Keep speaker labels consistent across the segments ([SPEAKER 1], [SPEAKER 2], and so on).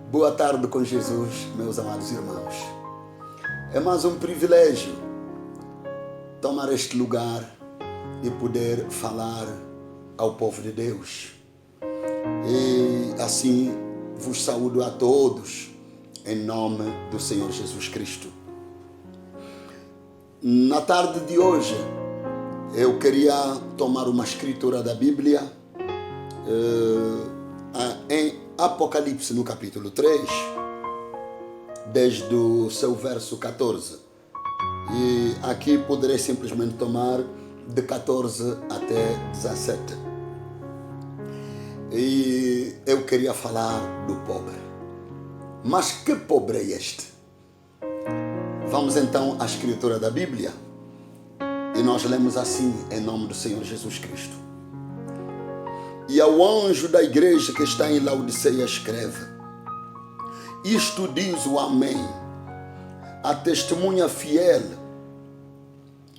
[SPEAKER 1] Boa tarde com Jesus, meus amados irmãos. É mais um privilégio tomar este lugar e poder falar ao povo de Deus. E assim vos saúdo a todos em nome do Senhor Jesus Cristo. Na tarde de hoje, eu queria tomar uma escritura da Bíblia em Apocalipse, no capítulo 3, desde o seu verso 14. E aqui poderei simplesmente tomar de 14 até 17. E eu queria falar do pobre. Mas que pobre é este? Vamos então à escritura da Bíblia. E nós lemos assim, em nome do Senhor Jesus Cristo. E ao anjo da igreja que está em Laodiceia escreve: isto diz o Amém, a testemunha fiel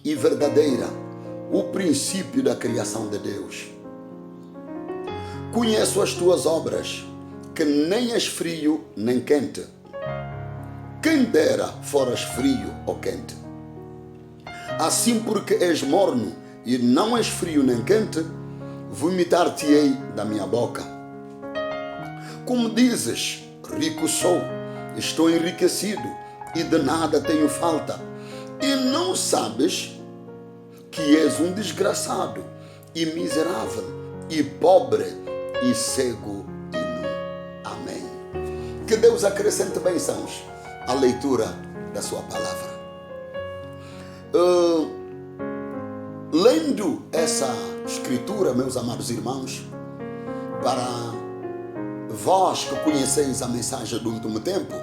[SPEAKER 1] e verdadeira, o princípio da criação de Deus. Conheço as tuas obras, que nem és frio nem quente. Quem dera foras frio ou quente. Assim, porque és morno e não és frio nem quente, vomitar-te-ei da minha boca. Como dizes, rico sou, estou enriquecido e de nada tenho falta, e não sabes que és um desgraçado e miserável e pobre e cego e nu. Amém. Que Deus acrescente bênçãos à leitura da sua palavra. Lendo essa escritura, meus amados irmãos, para vós que conheceis a mensagem do último tempo,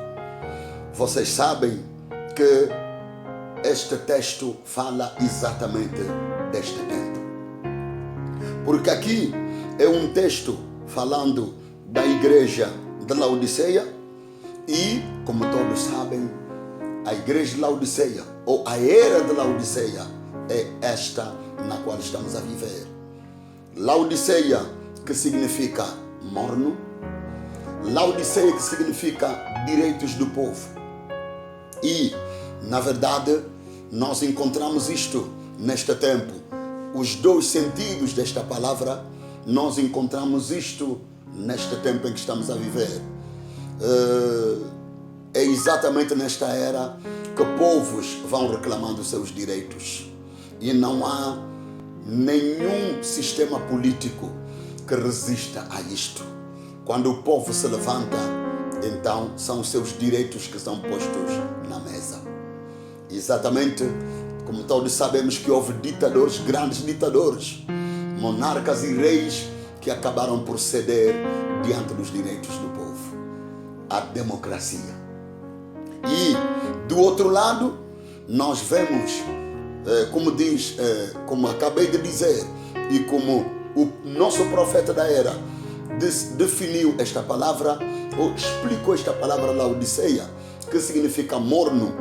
[SPEAKER 1] vocês sabem que este texto fala exatamente deste tempo. Porque aqui é um texto falando da igreja de Laodiceia e, como todos sabem, a igreja de Laodiceia, ou a era de Laodiceia, é esta na qual estamos a viver. Laodiceia, que significa morno. Laodiceia, que significa direitos do povo. E, na verdade, nós encontramos isto neste tempo. Os dois sentidos desta palavra, nós encontramos isto neste tempo em que estamos a viver. É exatamente nesta era que povos vão reclamando seus direitos. E não há nenhum sistema político que resista a isto. Quando o povo se levanta, então são os seus direitos que são postos na mesa. Exatamente como todos sabemos que houve ditadores, grandes ditadores, monarcas e reis que acabaram por ceder diante dos direitos do povo. A democracia. E do outro lado, nós vemos, como acabei de dizer, e como o nosso profeta da era definiu esta palavra, ou explicou esta palavra Laodiceia, que significa morno,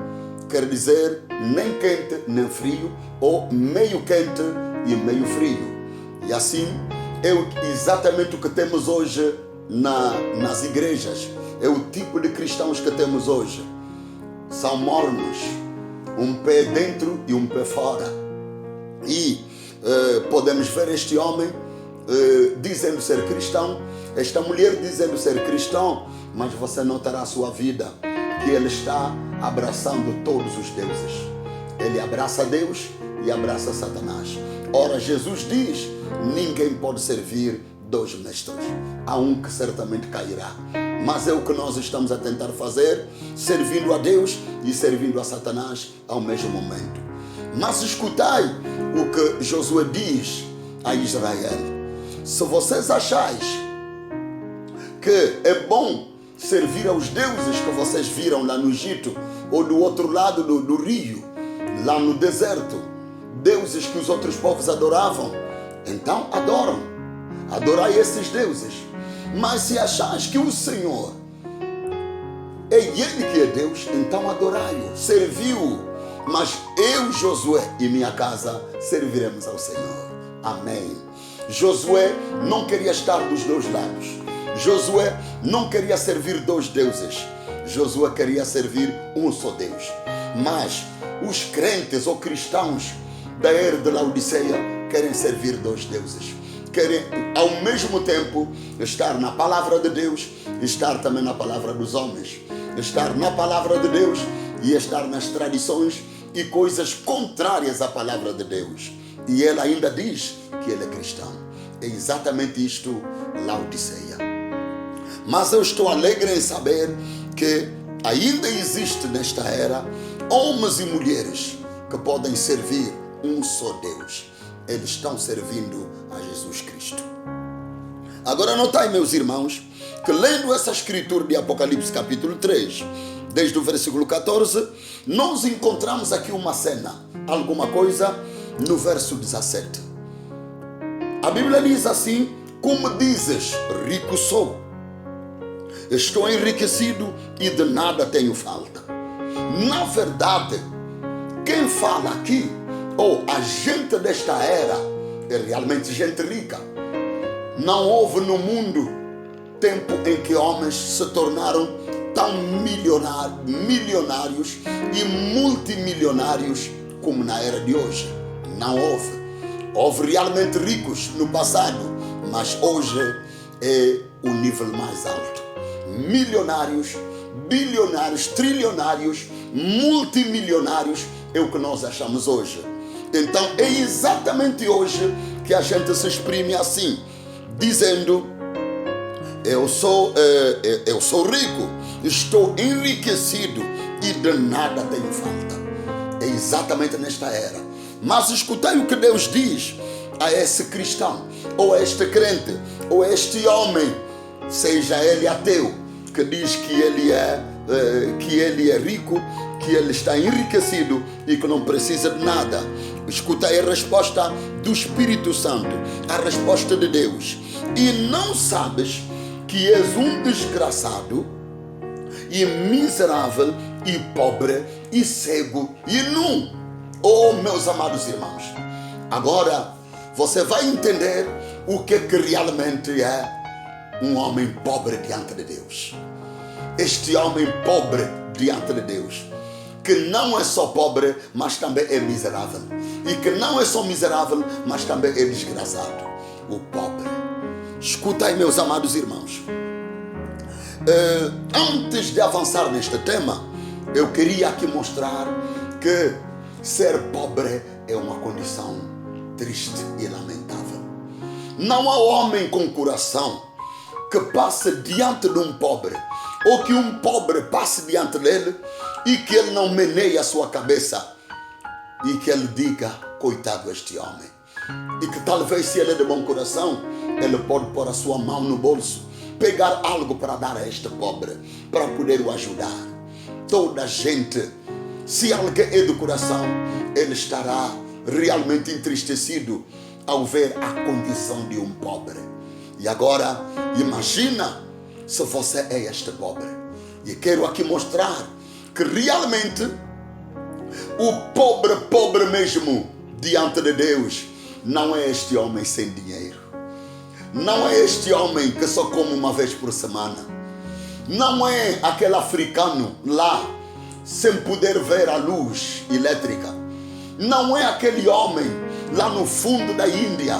[SPEAKER 1] quer dizer nem quente nem frio, ou meio quente e meio frio. E assim é exatamente o que temos hoje nas igrejas. É o tipo de cristãos que temos hoje. São mornos, um pé dentro e um pé fora. E podemos ver este homem dizendo ser cristão, esta mulher dizendo ser cristão, mas você notará a sua vida que ele está abraçando todos os deuses. Ele abraça Deus e abraça Satanás. Ora, Jesus diz: ninguém pode servir dois mestres. Há um que certamente cairá. Mas é o que nós estamos a tentar fazer, servindo a Deus e servindo a Satanás ao mesmo momento. Mas escutai o que Josué diz a Israel: se vocês achais que é bom servir aos deuses que vocês viram lá no Egito, ou do outro lado do rio, lá no deserto, deuses que os outros povos adoravam, então adorai esses deuses. Mas se achais que o Senhor é Ele que é Deus, então adorai-o, servi-o. Mas eu, Josué e minha casa serviremos ao Senhor. Amém. Josué não queria estar dos dois lados. Josué não queria servir dois deuses. Josué queria servir um só Deus. Mas os crentes ou cristãos da era de Laodiceia querem servir dois deuses. Querem ao mesmo tempo estar na palavra de Deus, estar também na palavra dos homens. Estar na palavra de Deus e estar nas tradições e coisas contrárias à palavra de Deus. E ele ainda diz que ele é cristão. É exatamente isto, Laodiceia. Mas eu estou alegre em saber que ainda existe nesta era homens e mulheres que podem servir um só Deus. Eles estão servindo a Jesus Cristo. Agora notai, meus irmãos, que lendo essa escritura de Apocalipse capítulo 3, desde o versículo 14, nós encontramos aqui uma cena, alguma coisa no verso 17. A Bíblia diz assim: como dizes, rico sou, estou enriquecido e de nada tenho falta. Na verdade, quem fala aqui, ou a gente desta era, é realmente gente rica. Não houve no mundo tempo em que homens se tornaram tão milionários e multimilionários como na era de hoje. Não houve. Houve realmente ricos no passado, mas hoje é o nível mais alto. Milionários, bilionários, trilionários, multimilionários é o que nós achamos hoje. Então é exatamente hoje que a gente se exprime assim, dizendo: eu sou rico, estou enriquecido e de nada tenho falta. É exatamente nesta era. Mas escutei o que Deus diz a esse cristão, ou a este crente, ou a este homem, seja ele ateu, que diz que ele é rico, que ele está enriquecido e que não precisa de nada. Escutei a resposta do Espírito Santo, a resposta de Deus. E não sabes que és um desgraçado e miserável e pobre e cego e nu. Oh, meus amados irmãos, agora você vai entender o que realmente é um homem pobre diante de Deus. Este homem pobre diante de Deus, que não é só pobre, mas também é miserável. E que não é só miserável, mas também é desgraçado. O pobre. Escuta aí, meus amados irmãos. Antes de avançar neste tema, eu queria aqui mostrar que ser pobre é uma condição triste e lamentável. Não há homem com coração que passe diante de um pobre, ou que um pobre passe diante dele e que ele não meneie a sua cabeça e que ele diga: coitado este homem. E que talvez, se ele é de bom coração, ele pode pôr a sua mão no bolso, pegar algo para dar a este pobre, para poder o ajudar. Toda gente, se alguém é do coração, ele estará realmente entristecido ao ver a condição de um pobre. E agora, imagina se você é este pobre. E quero aqui mostrar que realmente o pobre mesmo diante de Deus não é este homem sem dinheiro. Não é este homem que só come uma vez por semana. Não é aquele africano lá sem poder ver a luz elétrica. Não é aquele homem lá no fundo da Índia,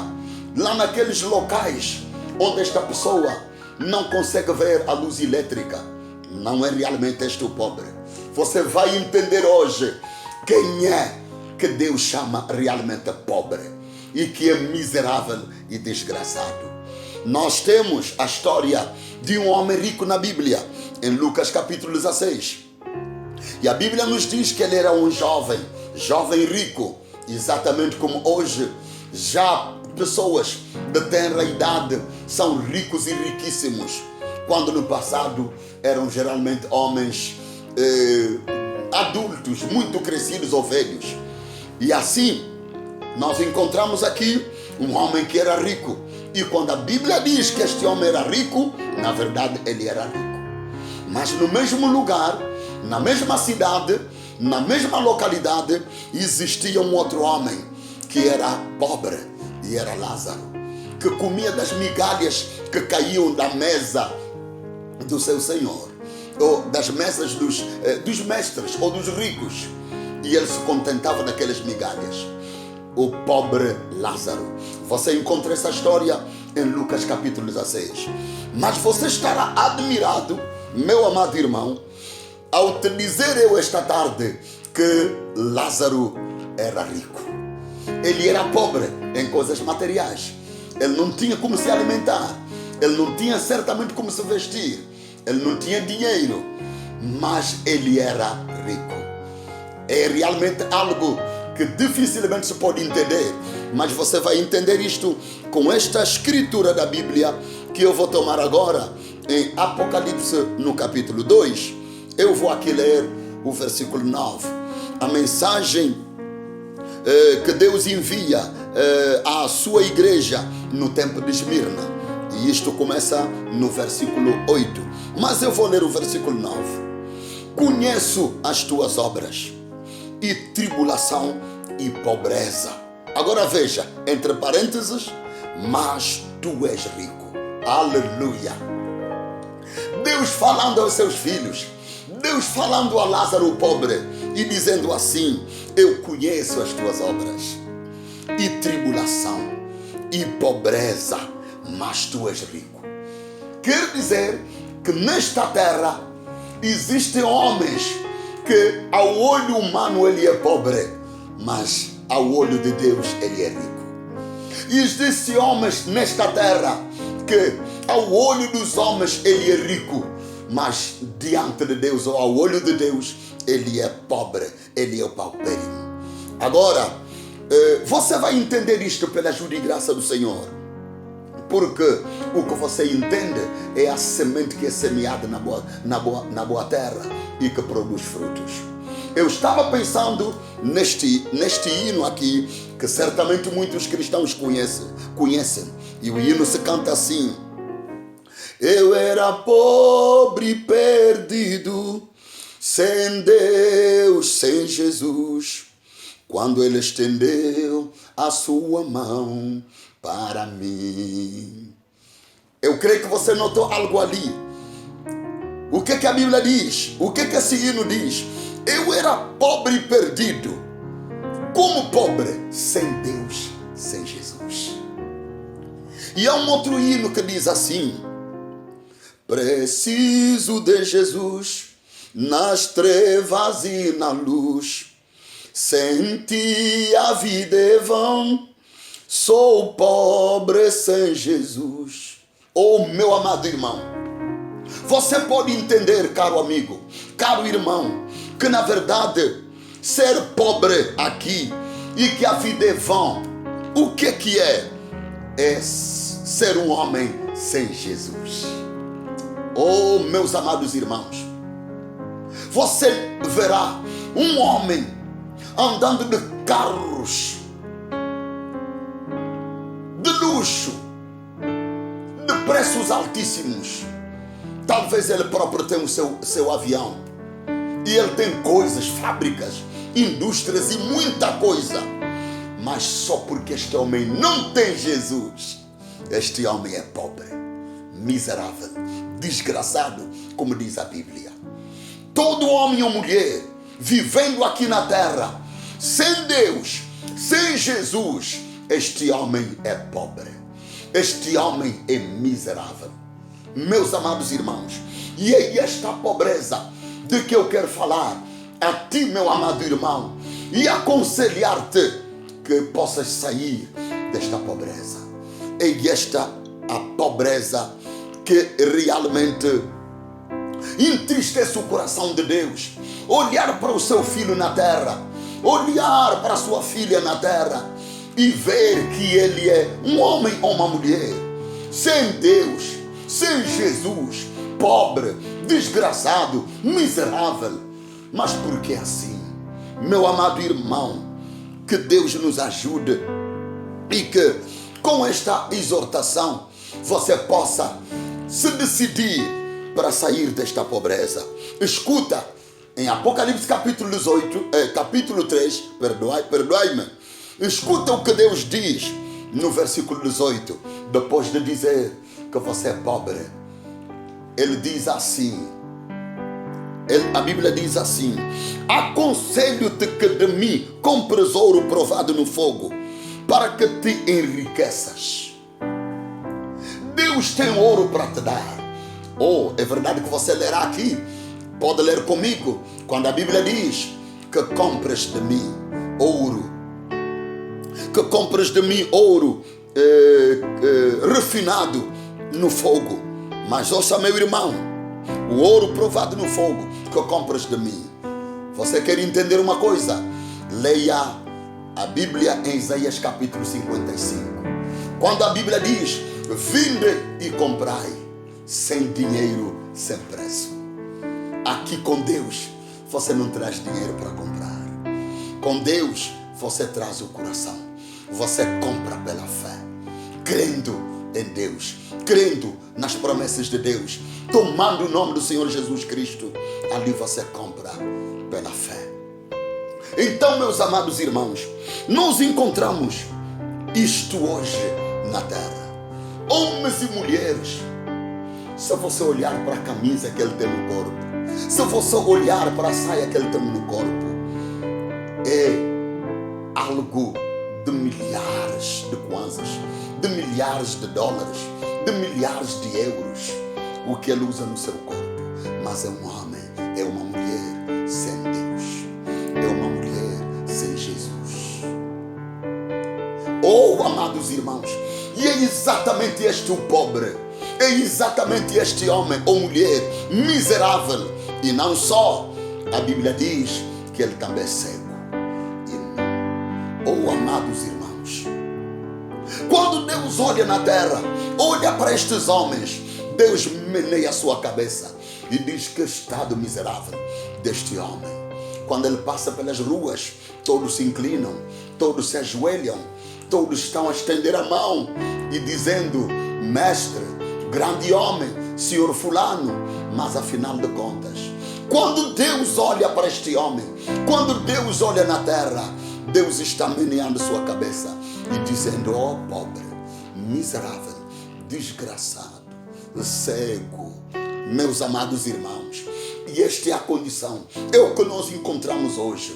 [SPEAKER 1] lá naqueles locais onde esta pessoa não consegue ver a luz elétrica. Não é realmente este o pobre. Você vai entender hoje quem é que Deus chama realmente pobre e que é miserável e desgraçado. Nós temos a história de um homem rico na Bíblia, em Lucas capítulo 16. E a Bíblia nos diz que ele era um jovem rico, exatamente como hoje já pessoas de tenra idade são ricos e riquíssimos, quando no passado eram geralmente homens adultos, muito crescidos ou velhos. E assim nós encontramos aqui um homem que era rico. E quando a Bíblia diz que este homem era rico, na verdade ele era rico. Mas no mesmo lugar, na mesma cidade, na mesma localidade, existia um outro homem que era pobre, e era Lázaro, que comia das migalhas que caíam da mesa do seu senhor, ou das mesas dos mestres ou dos ricos, e ele se contentava daquelas migalhas. O pobre Lázaro. Você encontra essa história em Lucas capítulo 16. Mas você estará admirado, meu amado irmão, ao te dizer eu esta tarde que Lázaro era rico. Ele era pobre em coisas materiais. Ele não tinha como se alimentar. Ele não tinha certamente como se vestir. Ele não tinha dinheiro. Mas ele era rico. É realmente algo que dificilmente se pode entender, mas você vai entender isto com esta escritura da Bíblia que eu vou tomar agora em Apocalipse no capítulo 2. Eu vou aqui ler o versículo 9. A mensagem que Deus envia à sua igreja no templo de Esmirna. E isto começa no versículo 8. Mas eu vou ler o versículo 9. Conheço as tuas obras, e tribulação e pobreza. Agora veja, entre parênteses, mas tu és rico. Aleluia. Deus falando aos seus filhos, Deus falando a Lázaro o pobre e dizendo assim: eu conheço as tuas obras, e tribulação e pobreza, mas tu és rico. Quer dizer que nesta terra existem homens que ao olho humano ele é pobre, mas ao olho de Deus ele é rico. E existem homens nesta terra que ao olho dos homens ele é rico, mas diante de Deus ou ao olho de Deus ele é pobre, ele é o paupérrimo. Agora, você vai entender isto pela ajuda e graça do Senhor, porque o que você entende é a semente que é semeada na boa terra e que produz frutos. Eu estava pensando neste hino aqui, que certamente muitos cristãos conhecem. E o hino se canta assim: eu era pobre e perdido, sem Deus, sem Jesus, quando Ele estendeu a sua mão para mim. Eu creio que você notou algo ali. O que a Bíblia diz? O que esse hino diz? Eu era pobre e perdido. Como pobre? Sem Deus, sem Jesus. E há um outro hino que diz assim: preciso de Jesus nas trevas e na luz. Sem ti a vida é vã. Sou pobre sem Jesus. Oh, meu amado irmão, você pode entender, caro amigo, caro irmão, que na verdade ser pobre aqui e que a vida é vã, o que é? É ser um homem sem Jesus. Oh, meus amados irmãos, você verá um homem andando de carros de luxo, de preços altíssimos. Talvez ele próprio tenha o seu avião. E ele tem coisas, fábricas, indústrias e muita coisa. Mas só porque este homem não tem Jesus, este homem é pobre, miserável, desgraçado, como diz a Bíblia. Todo homem ou mulher vivendo aqui na terra, sem Deus, sem Jesus, este homem é pobre, este homem é miserável. Meus amados irmãos, e é esta pobreza de que eu quero falar a ti, meu amado irmão, e aconselhar-te que possas sair desta pobreza. É esta a pobreza que realmente entristece o coração de Deus. Olhar para o seu filho na terra, olhar para a sua filha na terra e ver que ele é um homem ou uma mulher sem Deus, sem Jesus, pobre, desgraçado, miserável. Mas por que assim? Meu amado irmão, que Deus nos ajude e que com esta exortação você possa se decidir para sair desta pobreza. Escuta, em Apocalipse capítulo 3, perdoai-me. Escuta o que Deus diz no versículo 18, depois de dizer que você é pobre, ele diz assim, a Bíblia diz assim: aconselho-te que de mim compres ouro provado no fogo, para que te enriqueças. Deus tem ouro para te dar. É verdade que você lerá aqui, pode ler comigo, quando a Bíblia diz que compres de mim ouro, que compres de mim ouro refinado no fogo. Mas ouça, meu irmão, o ouro provado no fogo que compras de mim. Você quer entender uma coisa? Leia a Bíblia em Isaías capítulo 55. Quando a Bíblia diz: vinde e comprai, sem dinheiro, sem preço. Aqui com Deus você não traz dinheiro para comprar. Com Deus você traz o coração. Você compra pela fé, crendo em Deus, crendo nas promessas de Deus, tomando o nome do Senhor Jesus Cristo. Ali você compra pela fé. Então, meus amados irmãos, nós encontramos isto hoje na terra. Homens e mulheres, se você olhar para a camisa que ele tem no corpo, se você olhar para a saia que ele tem no corpo, é algo de milhares de kwanzas, de milhares de dólares, de milhares de euros, o que ele usa no seu corpo. Mas é um homem, é uma mulher sem Deus, é uma mulher sem Jesus. Amados irmãos, e é exatamente este o pobre, é exatamente este homem ou mulher miserável. E não só, a Bíblia diz que ele também é cego. Amados irmãos, quando Deus olha na terra, olha para estes homens, Deus meneia a sua cabeça e diz: que estado miserável deste homem. Quando ele passa pelas ruas, todos se inclinam, todos se ajoelham, todos estão a estender a mão e dizendo: mestre, grande homem, senhor fulano. Mas afinal de contas, quando Deus olha para este homem, quando Deus olha na terra, Deus está meneando sua cabeça e dizendo: pobre, miserável, desgraçado, cego. Meus amados irmãos, e esta é a condição, é o que nós encontramos hoje.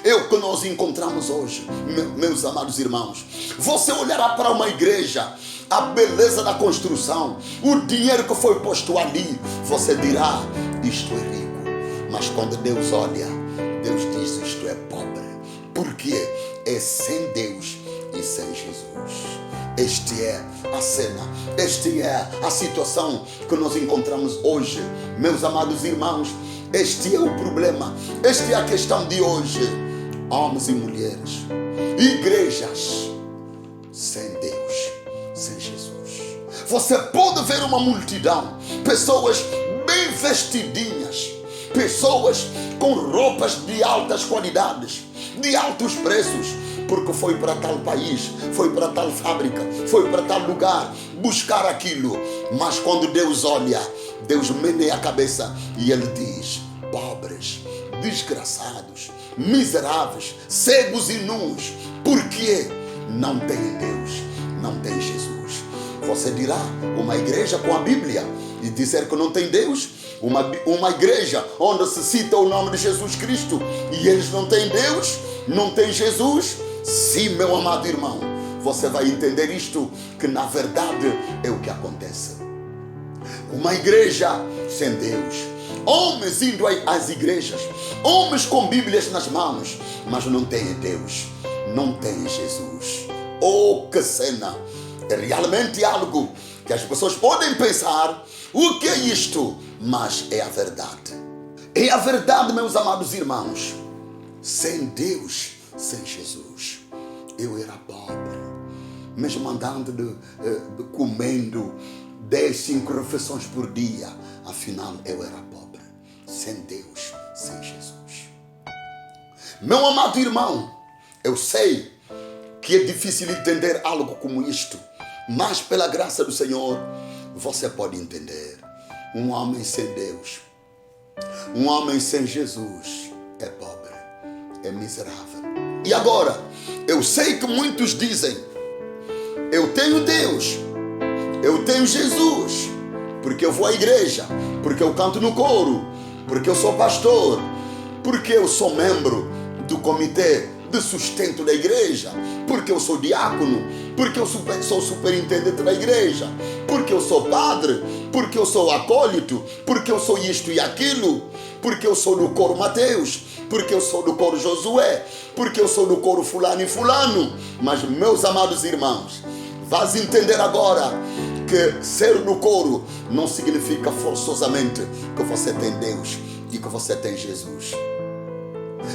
[SPEAKER 1] É o que nós encontramos hoje, meus amados irmãos. Você olhará para uma igreja, a beleza da construção, o dinheiro que foi posto ali, você dirá: isto é rico. Mas quando Deus olha, Deus diz: isto é pobre. Porque é sem Deus e sem Jesus. Esta é a cena, esta é a situação que nós encontramos hoje, meus amados irmãos. Este é o problema, esta é a questão de hoje. Homens e mulheres, igrejas sem Deus, sem Jesus. Você pode ver uma multidão, pessoas bem vestidinhas, pessoas com roupas de altas qualidades, de altos preços, porque foi para tal país, foi para tal fábrica, foi para tal lugar buscar aquilo. Mas quando Deus olha, Deus meneia a cabeça e ele diz: pobres, desgraçados, miseráveis, cegos e nus, porque não tem Deus, não tem Jesus. Você dirá: uma igreja com a Bíblia e dizer que não tem Deus? Uma igreja onde se cita o nome de Jesus Cristo e eles não têm Deus, não têm Jesus? Sim, meu amado irmão, você vai entender isto, que na verdade é o que acontece. Uma igreja sem Deus, homens indo às igrejas, homens com Bíblias nas mãos, mas não têm Deus, não têm Jesus. Que cena! É realmente algo que as pessoas podem pensar: o que é isto? Mas é a verdade. É a verdade, meus amados irmãos. Sem Deus, sem Jesus, eu era pobre, mesmo andando comendo 10, 5 refeições por dia. Afinal, eu era pobre, sem Deus, sem Jesus. Meu amado irmão, eu sei que é difícil entender algo como isto, mas pela graça do Senhor, você pode entender. Um homem sem Deus, um homem sem Jesus é pobre, é miserável. E agora, eu sei que muitos dizem: eu tenho Deus, eu tenho Jesus, porque eu vou à igreja, porque eu canto no coro, porque eu sou pastor, porque eu sou membro do comitê de sustento da igreja, porque eu sou diácono, porque eu sou superintendente da igreja, porque eu sou padre, porque eu sou acólito, porque eu sou isto e aquilo, porque eu sou do coro Mateus, porque eu sou do coro Josué, porque eu sou do coro fulano e fulano. Mas, meus amados irmãos, vais entender agora que ser do coro não significa forçosamente que você tem Deus e que você tem Jesus.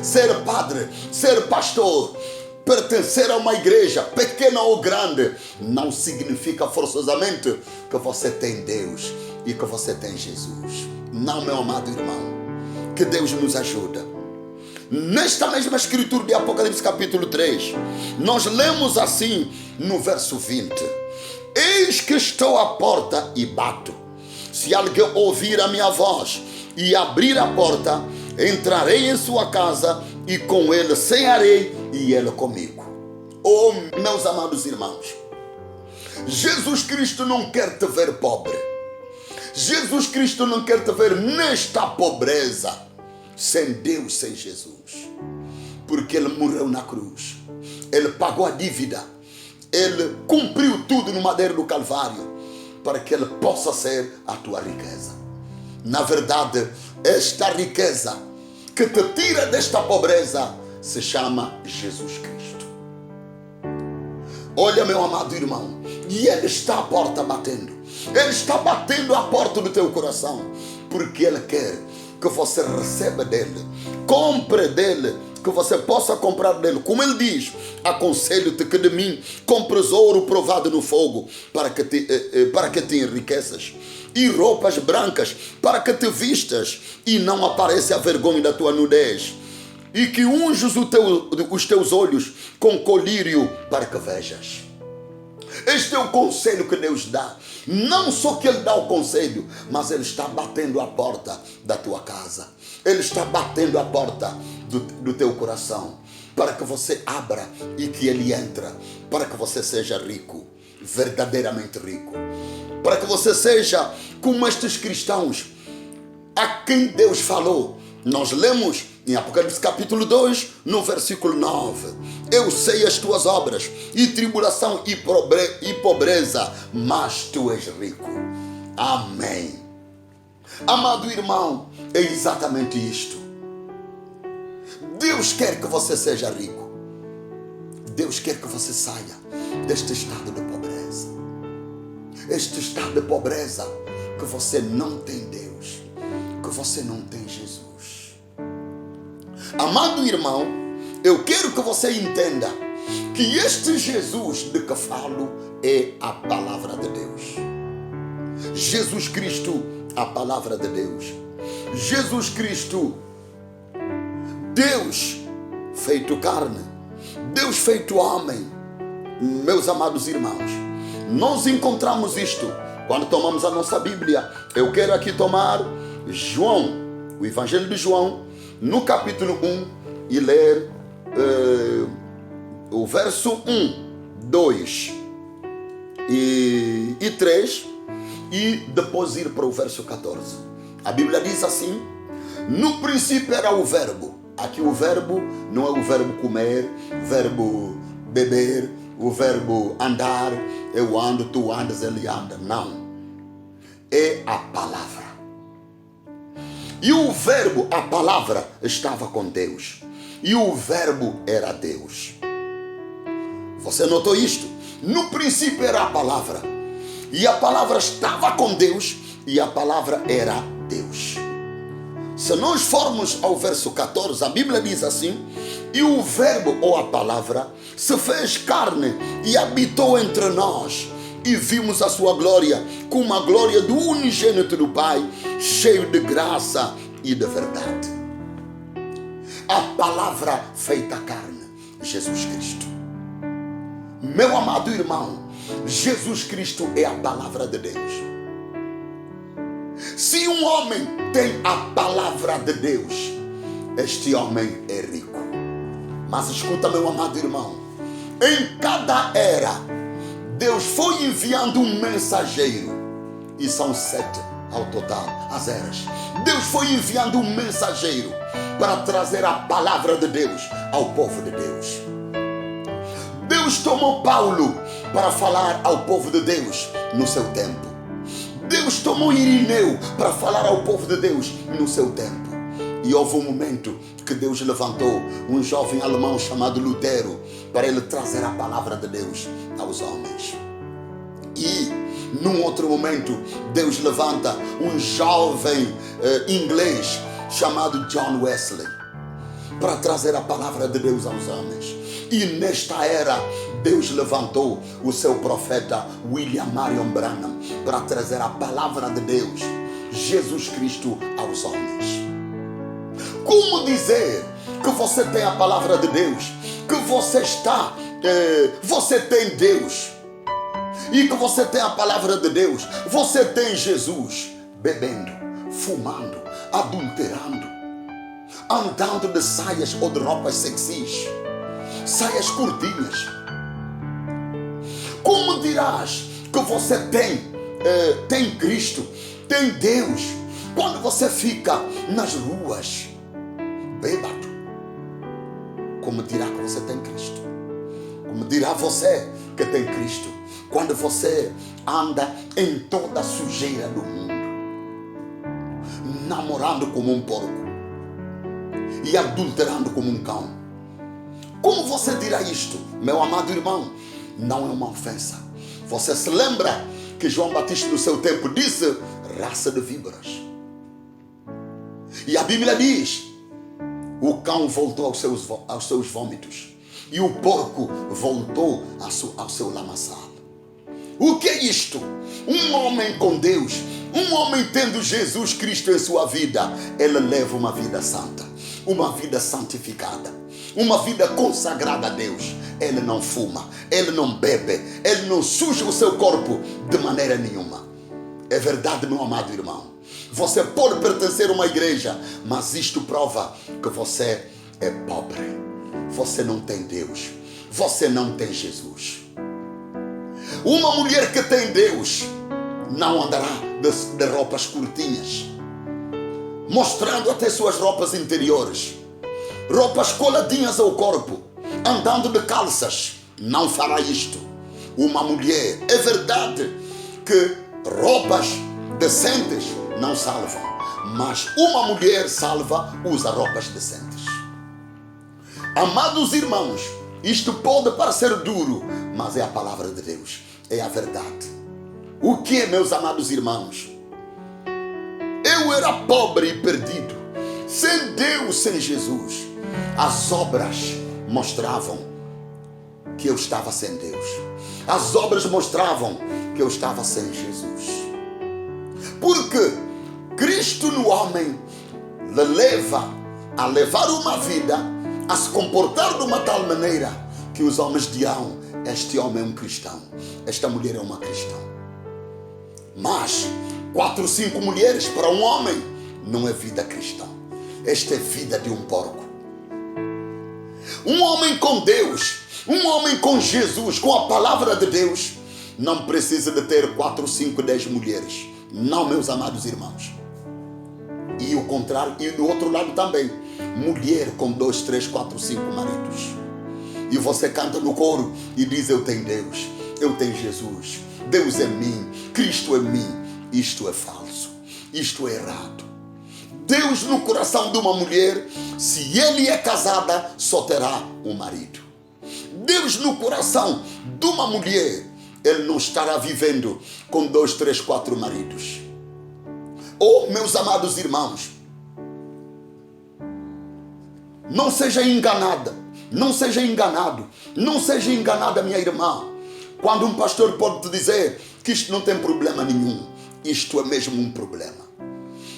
[SPEAKER 1] Ser padre, ser pastor, pertencer a uma igreja, pequena ou grande, não significa forçosamente que você tem Deus e que você tem Jesus. Não, meu amado irmão. Que Deus nos ajuda. Nesta mesma escritura de Apocalipse capítulo 3, nós lemos assim no verso 20: Eis que estou à porta e bato. Se alguém ouvir a minha voz e abrir a porta, entrarei em sua casa e com ele cearei e ele comigo. Oh, meus amados irmãos, Jesus Cristo não quer te ver pobre. Jesus Cristo não quer te ver nesta pobreza, sem Deus, sem Jesus. Porque Ele morreu na cruz, Ele pagou a dívida, Ele cumpriu tudo no madeiro do Calvário, para que Ele possa ser a tua riqueza. Na verdade, esta riqueza que te tira desta pobreza se chama Jesus Cristo. Olha, meu amado irmão, e Ele está à porta batendo. Ele está batendo a porta do teu coração, porque Ele quer que você receba dele, compre dele, que você possa comprar dele. Como ele diz: aconselho-te que de mim compres ouro provado no fogo, para que te enriqueças, e roupas brancas, para que te vistas e não apareça a vergonha da tua nudez, e que unges os teus olhos com colírio, para que vejas. Este é o conselho que Deus dá. Não só que Ele dá o conselho, mas Ele está batendo a porta da tua casa. Ele está batendo a porta do teu coração, para que você abra e que Ele entre, para que você seja rico, verdadeiramente rico, para que você seja como estes cristãos a quem Deus falou. Nós lemos em Apocalipse capítulo 2, no versículo 9: Eu sei as tuas obras, e tribulação e pobreza, mas tu és rico. Amém. Amado irmão, é exatamente isto. Deus quer que você seja rico. Deus quer que você saia deste estado de pobreza. Este estado de pobreza que você não tem Deus, que você não tem Jesus. Amado irmão, eu quero que você entenda que este Jesus de que falo é a palavra de Deus. Jesus Cristo, a palavra de Deus. Jesus Cristo, Deus feito carne, Deus feito homem. Meus amados irmãos, nós encontramos isto quando tomamos a nossa Bíblia. Eu quero aqui tomar João, o Evangelho de João, no capítulo 1, e ler o verso 1, 2 e 3, e depois ir para o verso 14. A Bíblia diz assim: no princípio era o verbo. Aqui o verbo não é o verbo comer, verbo beber, o verbo andar. Eu ando, tu andas, ele anda. Não. É a palavra. E o verbo, a palavra, estava com Deus. E o verbo era Deus. Você notou isto? No princípio era a palavra. E a palavra estava com Deus. E a palavra era Deus. Se nós formos ao verso 14, a Bíblia diz assim: e o verbo, ou a palavra, se fez carne e habitou entre nós. E vimos a sua glória, como a glória do unigênito do Pai, cheio de graça e de verdade. A palavra feita carne, Jesus Cristo. Meu amado irmão, Jesus Cristo é a palavra de Deus. Se um homem tem a palavra de Deus, este homem é rico. Mas escuta, meu amado irmão, em cada era, Deus foi enviando um mensageiro, e são 7 ao total, as eras. Deus foi enviando um mensageiro para trazer a palavra de Deus ao povo de Deus. Deus tomou Paulo para falar ao povo de Deus no seu tempo. Deus tomou Irineu para falar ao povo de Deus no seu tempo. E houve um momento que Deus levantou um jovem alemão chamado Lutero para ele trazer a palavra de Deus aos homens. E num outro momento Deus levanta um jovem inglês chamado John Wesley para trazer a palavra de Deus aos homens. E nesta era Deus levantou o seu profeta William Marion Branham para trazer a palavra de Deus, Jesus Cristo, aos homens. Como dizer que você tem a palavra de Deus, que você tem Deus, e que você tem a palavra de Deus, você tem Jesus, bebendo, fumando, adulterando, andando de saias ou de roupas sexys, saias curtinhas? Como dirás que você tem Cristo, tem Deus, quando você fica nas ruas bêbado? Como dirá que você tem Cristo? Como dirá você que tem Cristo quando você anda em toda a sujeira do mundo, namorando como um porco e adulterando como um cão? Como você dirá isto, meu amado irmão? Não é uma ofensa. Você se lembra que João Batista no seu tempo disse raça de víboras? E a Bíblia diz: o cão voltou aos seus vômitos e o porco voltou ao seu lamaçal. O que é isto? Um homem com Deus, um homem tendo Jesus Cristo em sua vida, ele leva uma vida santa, uma vida santificada, uma vida consagrada a Deus. Ele não fuma, ele não bebe, ele não suja o seu corpo de maneira nenhuma. É verdade, meu amado irmão. Você pode pertencer a uma igreja, mas isto prova que você é pobre. Você não tem Deus. Você não tem Jesus. Uma mulher que tem Deus não andará de roupas curtinhas, mostrando até suas roupas interiores, roupas coladinhas ao corpo, andando de calças. Não fará isto. Uma mulher, é verdade que roupas decentes não salvam, mas uma mulher salva usa roupas decentes. Amados irmãos, isto pode parecer duro, mas é a palavra de Deus, é a verdade. O que é, meus amados irmãos? Eu era pobre e perdido, sem Deus, sem Jesus. As obras mostravam que eu estava sem Deus. As obras mostravam que eu estava sem Jesus. Porque Cristo no homem lhe leva a levar uma vida, a se comportar de uma tal maneira que os homens dirão: este homem é um cristão, esta mulher é uma cristã. Mas 4 ou 5 mulheres para um homem não é vida cristã. Esta é vida de um porco. Um homem com Deus, um homem com Jesus, com a palavra de Deus, não precisa de ter 4, 5, 10 mulheres. Não, meus amados irmãos. E o contrário, e do outro lado também. Mulher com 2, 3, 4, 5 maridos. E você canta no coro e diz: eu tenho Deus, eu tenho Jesus, Deus é mim, Cristo é mim. Isto é falso, isto é errado. Deus no coração de uma mulher, se ele é casada, só terá um marido. Deus no coração de uma mulher, ele não estará vivendo com 2, 3, 4 maridos. Oh, meus amados irmãos, não seja enganada, não seja enganado, não seja enganada, minha irmã, quando um pastor pode te dizer que isto não tem problema nenhum. Isto é mesmo um problema.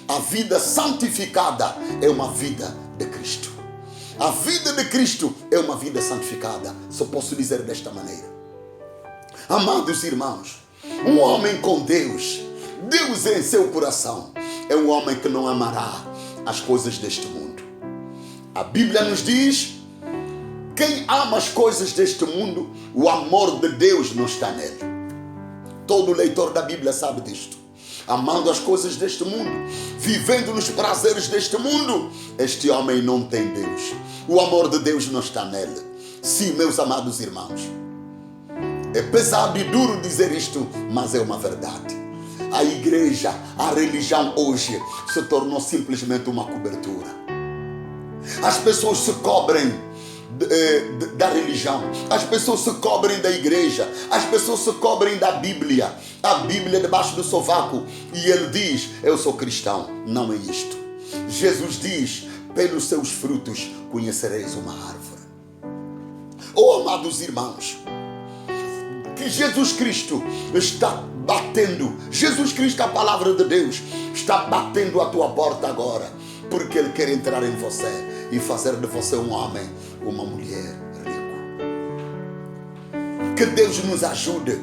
[SPEAKER 1] A vida santificada é uma vida de Cristo. A vida de Cristo é uma vida santificada. Só posso dizer desta maneira. Amados irmãos, um homem com Deus, Deus em seu coração, é um homem que não amará as coisas deste mundo. A Bíblia nos diz Quem ama as coisas deste mundo, o amor de Deus não está nele. Todo leitor da Bíblia sabe disto. Amando as coisas deste mundo, vivendo nos prazeres deste mundo, este homem não tem Deus. O amor de Deus não está nele. Sim, meus amados irmãos, é pesado e duro dizer isto, mas é uma verdade. A igreja, a religião hoje se tornou simplesmente uma cobertura. As pessoas se cobrem da religião, as pessoas se cobrem da igreja, as pessoas se cobrem da Bíblia. A Bíblia debaixo do sovaco, e ele diz: eu sou cristão. Não é isto. Jesus diz: pelos seus frutos conhecereis uma árvore. Oh, amados irmãos, que Jesus Cristo está batendo, Jesus Cristo, a palavra de Deus, está batendo a tua porta agora, porque Ele quer entrar em você e fazer de você um homem, uma mulher rico. Que Deus nos ajude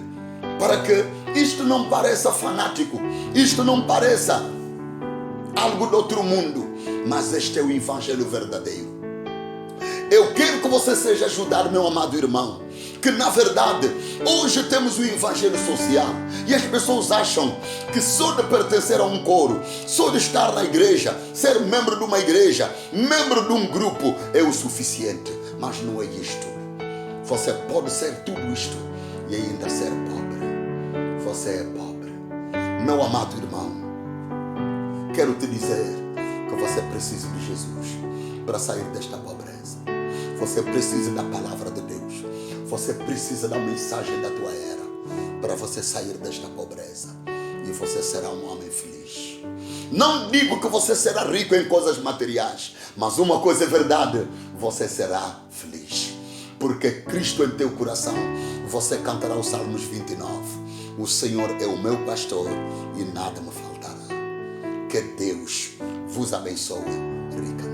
[SPEAKER 1] para que isto não pareça fanático, isto não pareça algo do outro mundo, mas este é o evangelho verdadeiro. Eu quero que você seja ajudado, meu amado irmão, que na verdade hoje temos o evangelho social e as pessoas acham que só de pertencer a um coro, só de estar na igreja, ser membro de uma igreja, membro de um grupo é o suficiente. Mas não é isto. Você pode ser tudo isto e ainda ser pobre. Você é pobre. Meu amado irmão, quero te dizer que você precisa de Jesus para sair desta pobreza. Você precisa da palavra de Deus. Você precisa da mensagem da tua era para você sair desta pobreza e você será um homem feliz. Não digo que você será rico em coisas materiais, mas uma coisa é verdade: você será feliz, porque Cristo em teu coração. Você cantará o Salmos 29: o Senhor é o meu pastor e nada me faltará. Que Deus vos abençoe ricamente.